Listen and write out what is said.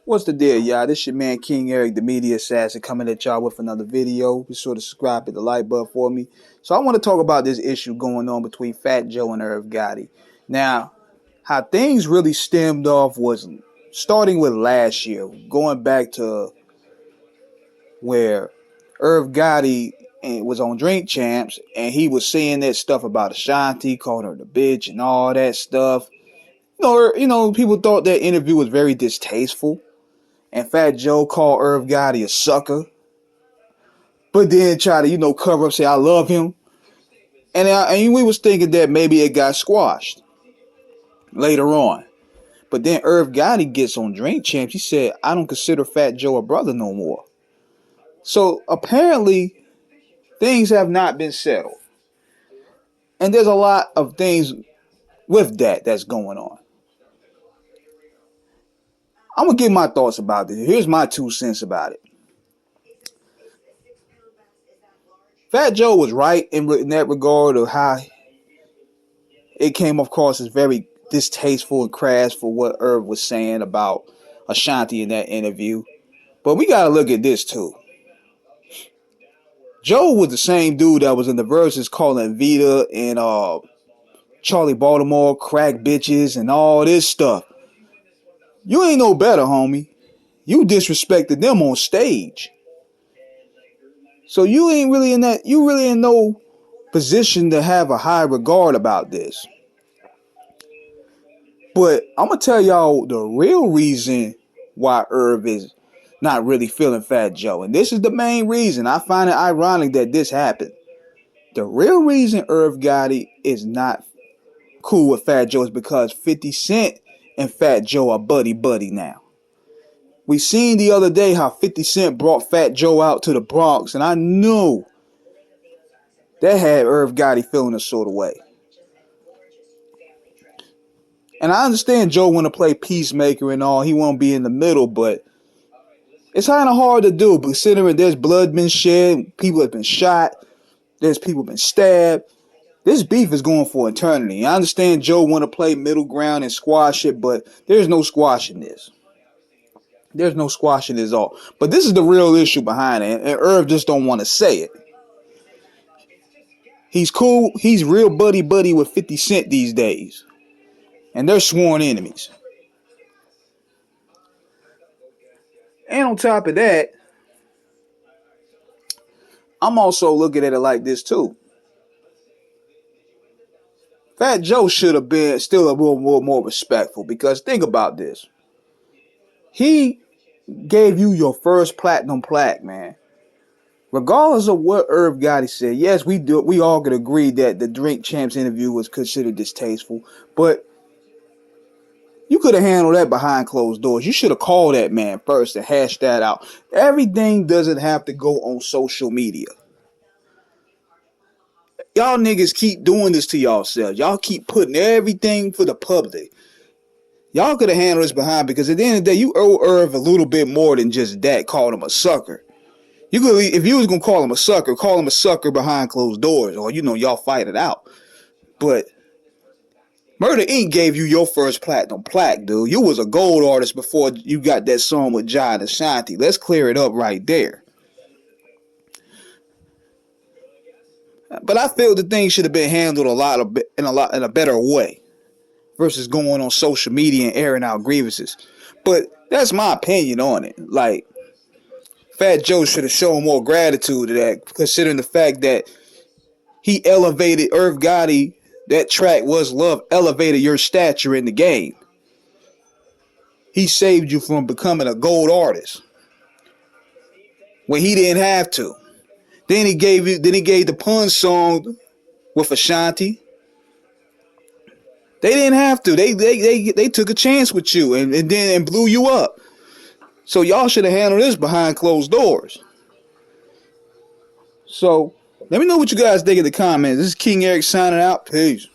What's the deal, y'all? This your man King Eric, the media assassin, coming at y'all with another video. Be sure to subscribe, hit the like button for me. So I want to talk about this issue going on between Fat Joe and Irv Gotti. Now, how things really stemmed off was starting with last year, going back to where Irv Gotti was on Drink Champs, and he was saying that stuff about Ashanti, calling her the bitch and all that stuff. People thought that interview was very distasteful. And Fat Joe called Irv Gotti a sucker, but then try to, cover up, say I love him. And we was thinking that maybe it got squashed later on. But then Irv Gotti gets on Drink Champs. He said, I don't consider Fat Joe a brother no more. So apparently things have not been settled. And there's a lot of things with that's going on. I'm going to give my thoughts about this. Here's my 2 cents about it. Fat Joe was right in that regard of how it came across as very distasteful and crass for what Irv was saying about Ashanti in that interview. But we got to look at this too. Joe was the same dude that was in the verses calling Vita and Charlie Baltimore crack bitches and all this stuff. You ain't no better, homie. You disrespected them on stage. So you ain't really in no position to have a high regard about this. But I'm going to tell y'all the real reason why Irv is not really feeling Fat Joe. And this is the main reason. I find it ironic that this happened. The real reason Irv Gotti is not cool with Fat Joe is because 50 Cent and Fat Joe are buddy-buddy now. We seen the other day how 50 Cent brought Fat Joe out to the Bronx, and I knew that had Irv Gotti feeling a sort of way. And I understand Joe want to play peacemaker and all. He want to be in the middle, but it's kind of hard to do considering there's blood been shed, people have been shot, there's people been stabbed. This beef is going for eternity. I understand Joe want to play middle ground and squash it, but there's no squashing this. There's no squashing this all. But this is the real issue behind it, and Irv just don't want to say it. He's cool. He's real buddy-buddy with 50 Cent these days. And they're sworn enemies. And on top of that, I'm also looking at it like this too. Fat Joe should have been still a little more respectful, because think about this. He gave you your first platinum plaque, man. Regardless of what Irv Gotti said, yes, we all could agree that the Drink Champs interview was considered distasteful, but you could have handled that behind closed doors. You should have called that man first and hashed that out. Everything doesn't have to go on social media. Y'all niggas keep doing this to yourselves. Y'all keep putting everything for the public. Y'all could have handled this behind, because at the end of the day, you owe Irv a little bit more than just that, calling him a sucker. You could, if you was going to call him a sucker behind closed doors, or, y'all fight it out. But Murder Inc. gave you your first platinum plaque, dude. You was a gold artist before you got that song with John and Ashanti. Let's clear it up right there. But I feel the thing should have been handled in a better way versus going on social media and airing out grievances. But that's my opinion on it. Like, Fat Joe should have shown more gratitude to that, considering the fact that he elevated Irv Gotti. That track Was Love elevated your stature in the game. He saved you from becoming a gold artist when he didn't have to. Then he gave the pun song with Ashanti. They didn't have to. They took a chance with you and blew you up. So y'all should have handled this behind closed doors. So let me know what you guys think in the comments. This is King Eric signing out. Peace.